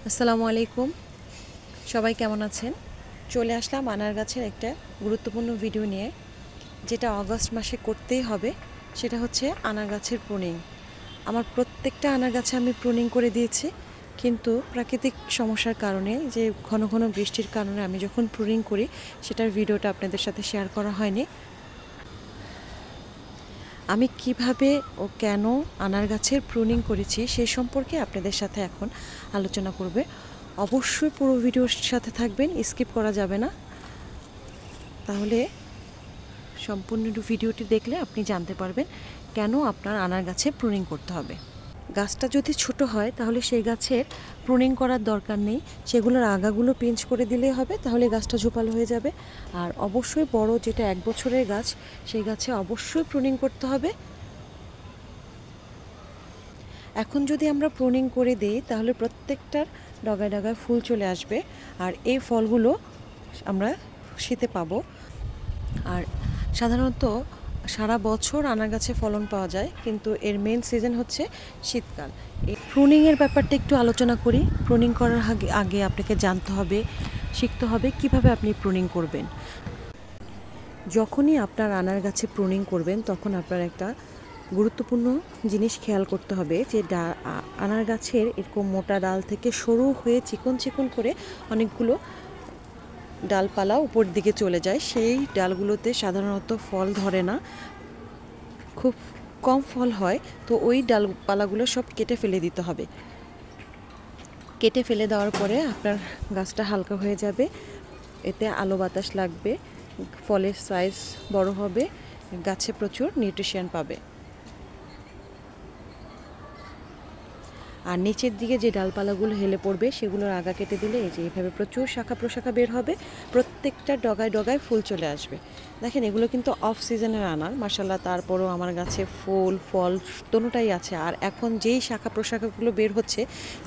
আসসালামু আলাইকুম, সবাই কেমন আছেন? চলে আসলাম আনার গাছের একটা গুরুত্বপূর্ণ ভিডিও নিয়ে, যেটা অগস্ট মাসে করতেই হবে। সেটা হচ্ছে আনার গাছের প্রুনিং। আমার প্রত্যেকটা আনার গাছে আমি প্রুনিং করে দিয়েছি, কিন্তু প্রাকৃতিক সমস্যার কারণে, যে ঘন ঘন বৃষ্টির কারণে আমি যখন প্রুনিং করি সেটার ভিডিওটা আপনাদের সাথে শেয়ার করা হয়নি। আমি কিভাবে ও কেন আনার গাছের প্রুনিং করেছি সে সম্পর্কে আপনাদের সাথে এখন আলোচনা করবে। অবশ্যই পুরো ভিডিওর সাথে থাকবেন, স্কিপ করা যাবে না। তাহলে সম্পূর্ণ ভিডিওটি দেখলে আপনি জানতে পারবেন কেন আপনার আনার গাছে প্রুনিং করতে হবে। গাছটা যদি ছোট হয় তাহলে সেই গাছের প্রুনিং করার দরকার নেই, সেগুলোর আগাগুলো পিঞ্চ করে দিলেই হবে, তাহলে গাছটা ঝোপালো হয়ে যাবে। আর অবশ্যই বড়, যেটা 1 বছরের গাছ, সেই গাছে অবশ্যই প্রুনিং করতে হবে। এখন যদি আমরা প্রুনিং করে দিই তাহলে প্রত্যেকটার ডগায় ডগায় ফুল চলে আসবে, আর এই ফলগুলো আমরা শীতে পাবো। আর সাধারণত সারা বছর আনার গাছে ফলন পাওয়া যায়, কিন্তু এর মেন সিজন হচ্ছে শীতকাল। এই প্রুনিংয়ের ব্যাপারটা একটু আলোচনা করি। প্রুনিং করার আগে আপনাকে জানতে হবে, শিখতে হবে কিভাবে আপনি প্রুনিং করবেন। যখনই আপনার আনার গাছে প্রুনিং করবেন তখন আপনার একটা গুরুত্বপূর্ণ জিনিস খেয়াল করতে হবে, যে আনার গাছের এরকম মোটা ডাল থেকে সরু হয়ে চিকন চিকন করে অনেকগুলো ডালপালা উপর দিকে চলে যায়। সেই ডালগুলোতে সাধারণত ফল ধরে না, খুব কম ফল হয়। তো ওই ডালপালাগুলো সব কেটে ফেলে দিতে হবে। কেটে ফেলে দেওয়ার পরে আপনার গাছটা হালকা হয়ে যাবে, এতে আলো বাতাস লাগবে, ফলের সাইজ বড় হবে, গাছে প্রচুর নিউট্রিশন পাবে। আর নিচের দিকে যে ডালপালাগুলো হেলে পড়বে সেগুলোর আগা কেটে দিলে এই যে এইভাবে প্রচুর শাখা প্রশাখা বের হবে, প্রত্যেকটা ডগায় ডগায় ফুল চলে আসবে। দেখেন, এগুলো কিন্তু অফ সিজনের আনার, মাশাআল্লাহ। তারপরও আমার গাছে ফুল ফল দোনোটাই আছে। আর এখন যেই শাখা প্রশাখাগুলো বের হচ্ছে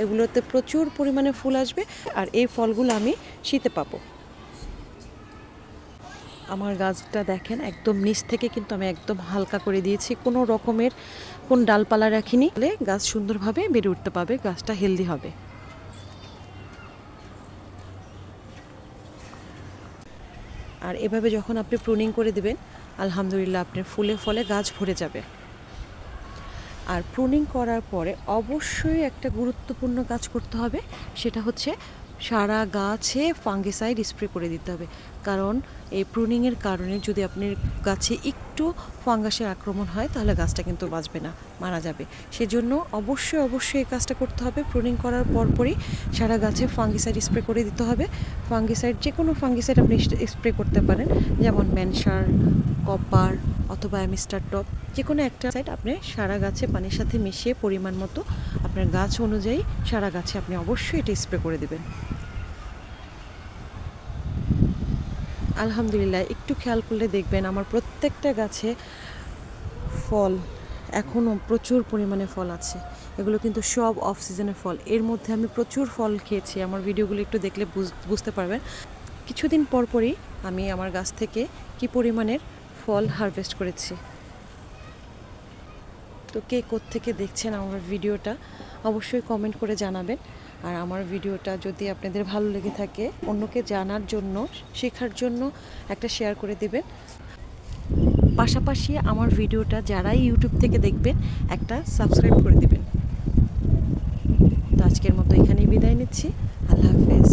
এগুলোতে প্রচুর পরিমাণে ফুল আসবে, আর এই ফলগুলো আমি শীতে পাবো। আমার গাছটা দেখেন, একদম নিচ থেকে কিন্তু আমি একদম হালকা করে দিয়েছি, কোনো রকমের কোন ডালপালা রাখিনি, তাহলে গাছ সুন্দরভাবে বেড়ে উঠতে পারবে, গাছটা হেলদি হবে। আর এভাবে যখন আপনি প্রুনিং করে দেবেন, আলহামদুলিল্লাহ আপনার ফুলে ফলে গাছ ভরে যাবে। আর প্রুনিং করার পরে অবশ্যই একটা গুরুত্বপূর্ণ কাজ করতে হবে, সেটা হচ্ছে সারা গাছে ফাঙ্গিসাইড স্প্রে করে দিতে হবে। কারণ এই প্রুনিংয়ের কারণে যদি আপনার গাছে একটু ফাঙ্গাসের আক্রমণ হয় তাহলে গাছটা কিন্তু বাঁচবে না, মারা যাবে। সেজন্য অবশ্যই অবশ্যই এই কাজটা করতে হবে। প্রুনিং করার পরপরই সারা গাছে ফাঙ্গিসাইড স্প্রে করে দিতে হবে। ফাঙ্গিসাইড, যে কোনো ফাঙ্গিসাইড আপনি স্প্রে করতে পারেন, যেমন ম্যানসার, কপার অথবা অ্যামিস্টার টপ, যে কোনো একটা সাইড আপনি সারা গাছে পানির সাথে মিশিয়ে পরিমাণ মতো আপনার গাছ অনুযায়ী সারা গাছে আপনি অবশ্যই এটা স্প্রে করে দেবেন। আলহামদুলিল্লাহ, একটু খেয়াল করলে দেখবেন আমার প্রত্যেকটা গাছে ফল, এখনও প্রচুর পরিমাণে ফল আছে। এগুলো কিন্তু সব অফ সিজনের ফল। এর মধ্যে আমি প্রচুর ফল খেয়েছি, আমার ভিডিওগুলো একটু দেখলে বুঝতে পারবেন। কিছুদিন পরপরই আমি আমার গাছ থেকে কি পরিমাণের ফল হারভেস্ট করেছি। তো কে কোত্থেকে দেখছেন আমার ভিডিওটা অবশ্যই কমেন্ট করে জানাবেন। আর আমার ভিডিওটা যদি আপনাদের ভালো লেগে থাকে, অন্যকে জানার জন্য, শেখার জন্য একটা শেয়ার করে দেবেন। পাশাপাশি আমার ভিডিওটা যারাই ইউটিউব থেকে দেখবেন একটা সাবস্ক্রাইব করে দেবেন। তো আজকের মতো এখানেই বিদায় নিচ্ছি। আল্লাহ হাফেজ।